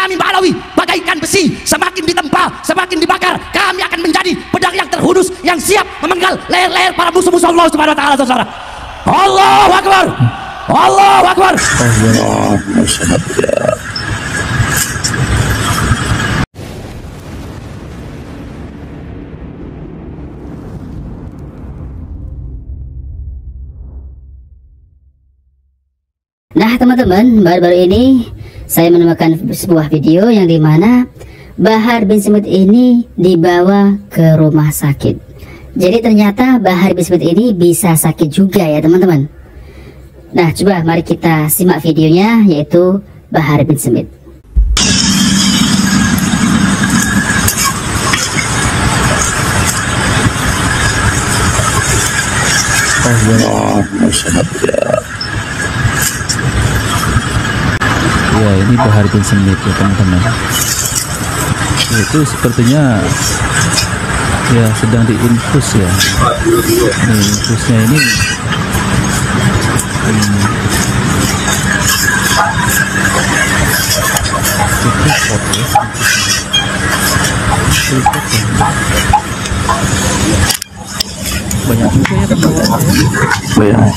kami Ba'alawi bagaikan besi, semakin ditempa, semakin dibakar, kami akan menjadi pedang yang terhunus yang siap memenggal leher-leher para musuh-musuh Allah Subhanahu wa taala, saudara. Allahu Akbar. Allahu Akbar. Nah teman-teman, baru-baru ini saya menemukan sebuah video yang dimana Bahar bin Smith ini dibawa ke rumah sakit. Jadi ternyata Bahar bin Smith ini bisa sakit juga ya teman-teman. Nah coba mari kita simak videonya, yaitu Bahar bin Smith. Ya, ini Bahar bin Smith ya teman-teman. Itu sepertinya ya sedang diinfus ya. Ini infusnya ini tripod ya. Banyak juga ya teman-teman. Banyak.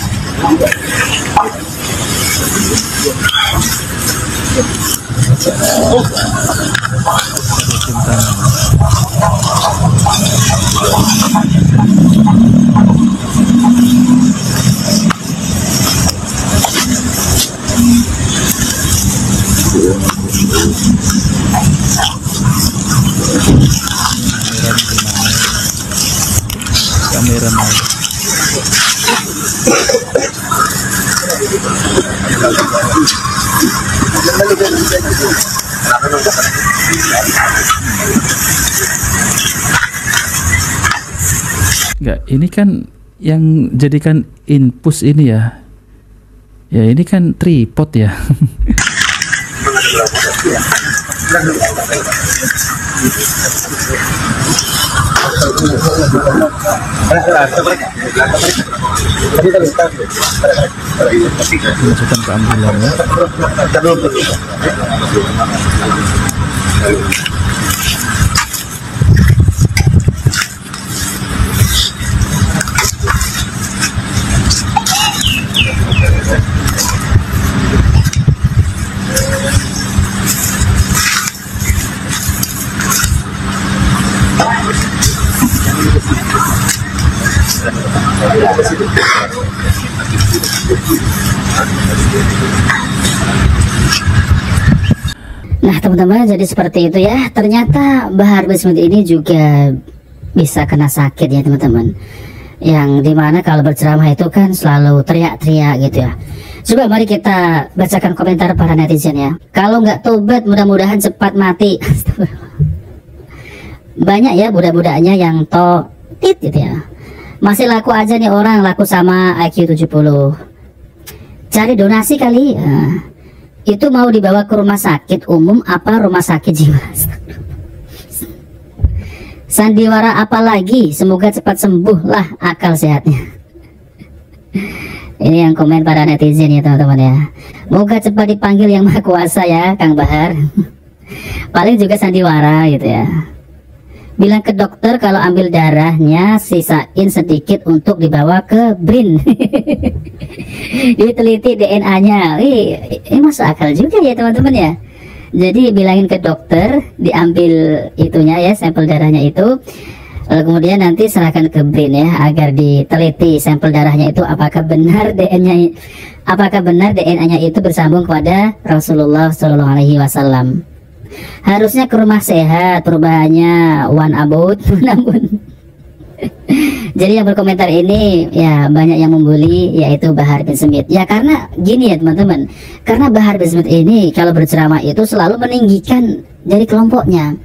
Kamera mau. Enggak, ini kan yang jadikan infus ini ya. Ya ini kan tripod ya. Masukkan ke ambulan ya. Nah teman-teman, jadi seperti itu ya. Ternyata Bahar bin Smith ini juga bisa kena sakit ya teman-teman. Yang dimana kalau berceramah itu kan selalu teriak-teriak gitu ya. Coba mari kita bacakan komentar para netizen ya. Kalau nggak tobat mudah-mudahan cepat mati. Banyak ya budak-budaknya yang tit gitu ya. Masih laku aja nih orang, laku sama IQ 70. Cari donasi kali ya. Itu mau dibawa ke rumah sakit umum apa rumah sakit jiwa? Sandiwara apa lagi? Semoga cepat sembuh lah akal sehatnya. Ini yang komen para netizen ya teman-teman ya. Moga cepat dipanggil yang maha kuasa ya Kang Bahar. Paling juga sandiwara gitu ya. Bilang ke dokter kalau ambil darahnya sisain sedikit untuk dibawa ke BRIN. Diteliti DNA-nya. Ini masuk akal juga ya teman-teman ya. Jadi bilangin ke dokter diambil itunya ya, sampel darahnya itu. Lalu kemudian nanti serahkan ke BRIN ya, agar diteliti sampel darahnya itu apakah benar DNA-nya itu bersambung kepada Rasulullah SAW. Harusnya ke rumah sehat, perubahannya one about. Namun jadi yang berkomentar ini ya banyak yang membuli, yaitu Bahar bin Smith. Ya karena gini ya teman-teman, karena Bahar bin Smith ini kalau berceramah itu selalu meninggikan dari kelompoknya,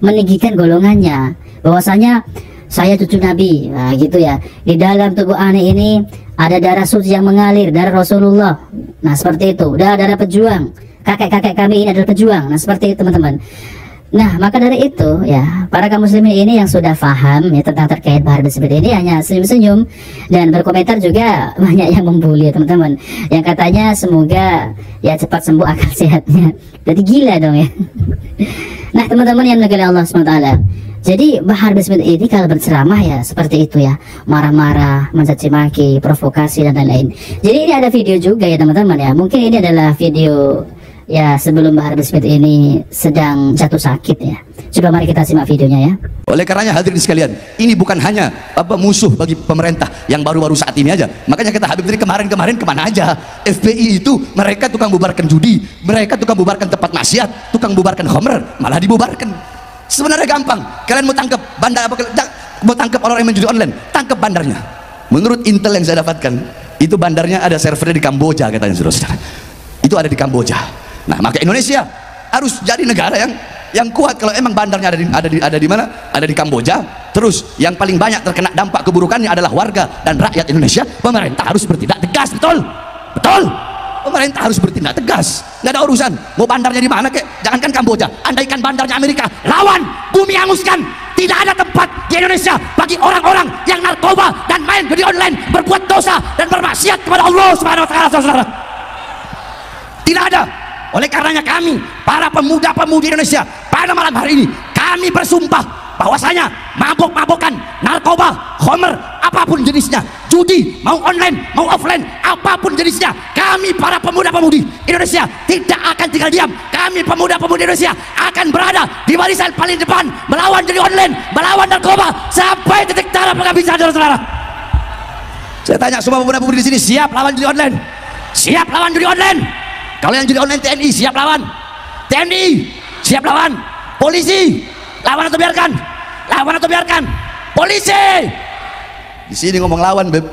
meninggikan golongannya, bahwasanya saya cucu Nabi, nah gitu ya. Di dalam tubuh aneh ini ada darah suci yang mengalir, darah Rasulullah. Nah seperti itu, darah pejuang. Kakek-kakek kami ini adalah pejuang. Nah seperti itu teman-teman. Nah maka dari itu ya, para kaum muslimin ini yang sudah paham ya tentang terkait Bahar bin Smith ini hanya senyum-senyum dan berkomentar juga banyak yang membuli ya teman-teman, yang katanya semoga ya cepat sembuh akal sehatnya. Jadi gila dong ya. Nah teman-teman yang dimuliakan Allah SWT, jadi Bahar bin Smith ini kalau berceramah ya seperti itu ya, marah-marah, mencaci maki, provokasi dan lain-lain. Jadi ini ada video juga ya teman-teman ya, mungkin ini adalah video ya sebelum Bahar bin Smith ini sedang jatuh sakit ya. Coba mari kita simak videonya ya. Oleh karenanya hadirin sekalian, ini bukan hanya musuh bagi pemerintah yang baru-baru saat ini aja. Makanya kata Habib tadi kemarin-kemarin kemana aja? FPI itu mereka tukang bubarkan judi, mereka tukang bubarkan tempat maksiat, tukang bubarkan homer, malah dibubarkan. Sebenarnya gampang. Kalian mau tangkap bandar apa? Mau tangkap orang yang menjudi online? Tangkap bandarnya. Menurut intel yang saya dapatkan, itu bandarnya ada servernya di Kamboja katanya saudara-saudara. Itu ada di Kamboja. Nah, maka Indonesia harus jadi negara yang kuat kalau emang bandarnya ada di mana? Ada di Kamboja. Terus yang paling banyak terkena dampak keburukannya adalah warga dan rakyat Indonesia. Pemerintah harus bertindak tegas, betul? Betul? Pemerintah harus bertindak tegas. Nggak ada urusan mau bandarnya di mana kek. Jangankan Kamboja, andaikan bandarnya Amerika, lawan, bumi hanguskan. Tidak ada tempat di Indonesia bagi orang-orang yang narkoba dan main judi online, berbuat dosa dan bermaksiat kepada Allah Subhanahu wa taala, saudara. Tidak ada. Oleh karenanya kami, para pemuda-pemudi Indonesia, pada malam hari ini kami bersumpah bahwasanya mabok-mabokan, narkoba, homer, apapun jenisnya, judi, mau online, mau offline, apapun jenisnya, kami para pemuda-pemudi Indonesia tidak akan tinggal diam. Kami pemuda-pemudi Indonesia akan berada di barisan paling depan melawan judi online, melawan narkoba sampai titik darah penghabisan, saudara-saudara. Saya tanya semua pemuda-pemudi di sini, siap lawan judi online? Siap lawan judi online? Kalau yang judi online TNI siap lawan? TNI siap lawan? Polisi lawan atau biarkan? Lawan atau biarkan? Polisi di sini ngomong lawan, beb.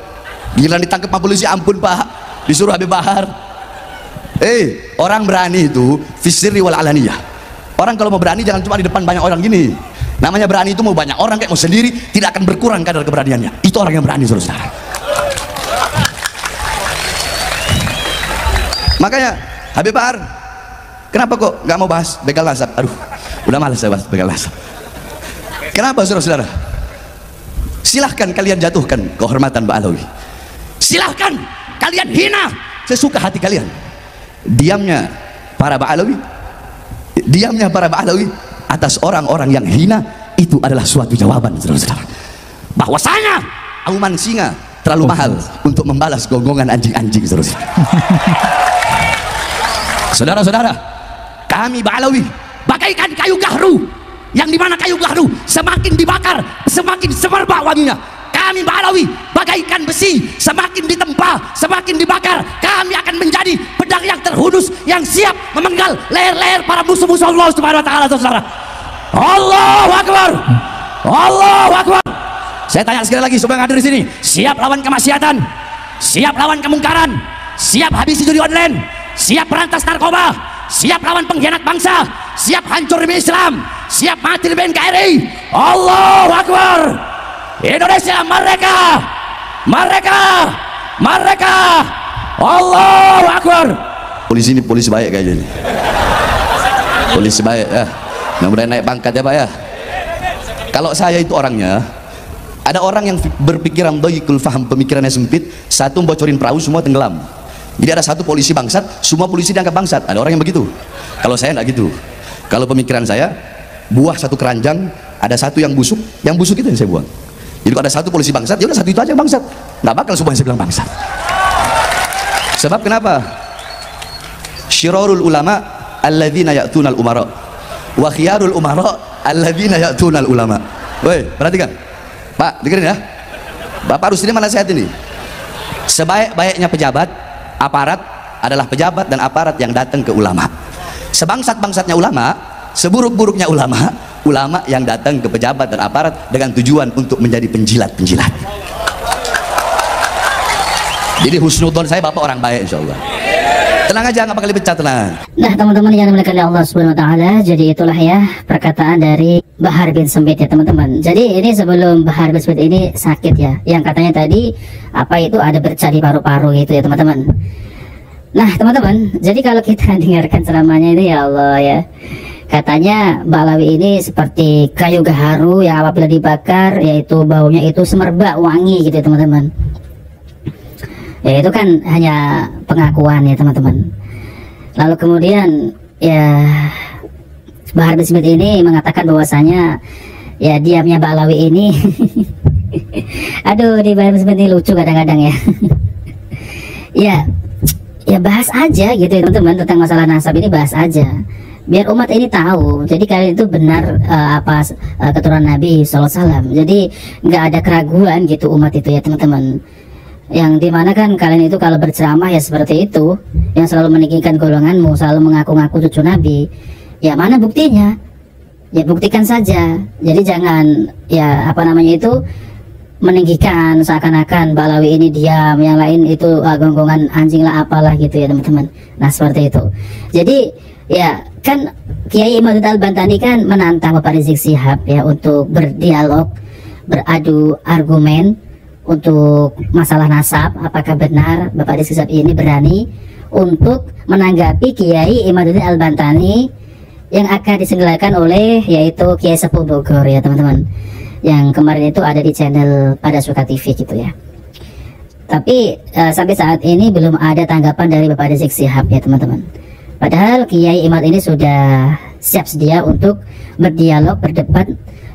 Gila ditangkap sama polisi, ampun pak, disuruh Habib Bahar. Orang berani itu fisiri wal alaniyah. Orang kalau mau berani jangan cuma di depan banyak orang gini. Namanya berani itu mau banyak orang kayak mau sendiri, tidak akan berkurang kadar keberaniannya. Itu orang yang berani, saudara. Makanya Habib Bahar, kenapa kok nggak mau bahas begal nasab? Aduh, udah malas saya bahas begal nasab. Kenapa saudara-saudara? Silahkan kalian jatuhkan kehormatan Mbak Alawi. Silahkan kalian hina sesuka hati kalian. Diamnya para Mbak Alawi atas orang-orang yang hina itu adalah suatu jawaban, saudara-saudara. Bahwasanya auman singa terlalu mahal untuk membalas gonggongan anjing-anjing, saudara-saudara. Saudara-saudara, kami Ba'alawi bagaikan kayu gahru, yang dimana kayu gahru semakin dibakar semakin semerbak wanginya. Kami Ba'alawi bagaikan besi, semakin ditempa semakin dibakar. Kami akan menjadi pedang yang terhunus yang siap memenggal leher-leher para musuh-musuh Allah Subhanahu wa taala, saudara. Allahu Akbar, Allahu Akbar. Saya tanya sekali lagi, semua yang hadir di sini, siap lawan kemaksiatan, siap lawan kemungkaran, siap habisi judi online, siap berantas narkoba, siap lawan pengkhianat bangsa, siap hancur demi Islam, siap mati demi NKRI. Allahu Akbar. Indonesia merdeka, merdeka, merdeka. Allahu Akbar. Polisi ini polisi baik kayaknya ini. Polisi baik ya. Mudah-mudahan naik pangkat ya Pak ya. Kalau saya itu orangnya, ada orang yang berpikiran dhayiqul faham, pemikirannya sempit, satu bocorin perahu semua tenggelam. Jadi ada satu polisi bangsat, semua polisi dianggap bangsat. Ada orang yang begitu. Kalau saya enggak gitu. Kalau pemikiran saya, buah satu keranjang, ada satu yang busuk itu yang saya buang. Jadi kalau ada satu polisi bangsat, ya udah satu itu aja yang bangsat. Nggak bakal semua yang saya bilang bangsat. Sebab kenapa? Syirarul ulama alladzina ya'tunal umara wa khiyarul umara alladzina ya'tunal ulama. Woi, perhatikan. Pak, dengerin ya. Bapak harus terima nasihat ini. Sebaik-baiknya pejabat, aparat adalah pejabat dan aparat yang datang ke ulama. Sebangsat-bangsatnya ulama, seburuk-buruknya ulama, ulama yang datang ke pejabat dan aparat dengan tujuan untuk menjadi penjilat-penjilat. Jadi husnudon saya bapak orang baik insyaallah. Tenang aja, nggak bakal dipecat, tenang. Nah teman-teman yang dimuliakan Allah Subhanahu wa taala, jadi itulah ya perkataan dari Bahar bin Smith ya teman-teman. Jadi ini sebelum Bahar bin Smith ini sakit ya, yang katanya tadi apa itu ada bercak di paru-paru gitu ya teman-teman. Nah teman-teman, jadi kalau kita dengarkan ceramahnya itu ya Allah ya, katanya Ba'alawi ini seperti kayu gaharu yang apabila dibakar yaitu baunya itu semerbak wangi gitu ya teman-teman. Ya itu kan hanya pengakuan ya teman-teman. Lalu kemudian ya Bahar bin Smith ini mengatakan bahwasanya ya diamnya Ba'lawi ini aduh, di Bahar bin Smith ini lucu kadang-kadang ya. Ya bahas aja gitu ya teman-teman, tentang masalah nasab ini bahas aja biar umat ini tahu. Jadi kalian itu benar keturunan Nabi SAW. Jadi nggak ada keraguan gitu umat itu ya teman-teman. Yang dimana kan kalian itu kalau berceramah ya seperti itu, yang selalu meninggikan golonganmu, selalu mengaku-ngaku cucu Nabi. Ya mana buktinya? Ya buktikan saja. Jadi jangan ya meninggikan seakan-akan Ba'lawi ini diam, yang lain itu gonggongan anjing lah apalah gitu ya teman-teman. Nah seperti itu. Jadi ya kan Kiai Imaduddin Al-Bantani kan menantang Bapak Rizik Syihab ya untuk berdialog, beradu argumen untuk masalah nasab. Apakah benar Bapak Rizik Syihab ini berani untuk menanggapi Kiai Imaduddin Al-Bantani yang akan diselenggarakan oleh yaitu Kiai Sepuh Bogor ya teman-teman, yang kemarin itu ada di channel Pada Suka TV gitu ya. Tapi sampai saat ini belum ada tanggapan dari Bapak Rizik Syihab ya teman-teman. Padahal Kiai Imad ini sudah siap sedia untuk berdialog, berdebat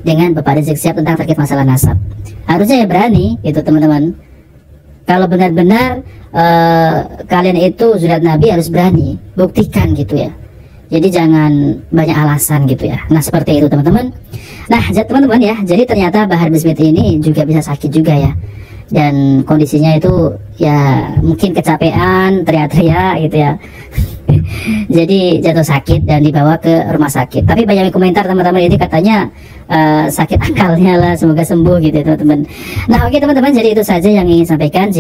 dengan Bapak Rizik Syihab tentang terkait masalah nasab. Harusnya ya berani gitu teman-teman. Kalau benar-benar kalian itu zuriat Nabi, harus berani, buktikan gitu ya. Jadi jangan banyak alasan gitu ya. Nah seperti itu teman-teman. Nah teman-teman ya, jadi ternyata Bahar bin Smith ini juga bisa sakit juga ya. Dan kondisinya itu ya mungkin kecapean, teriak-teriak gitu ya. Jadi jatuh sakit dan dibawa ke rumah sakit. Tapi banyak komentar teman-teman ini katanya sakit akalnya lah, semoga sembuh gitu ya teman-teman. Nah oke teman-teman, jadi itu saja yang ingin sampaikan.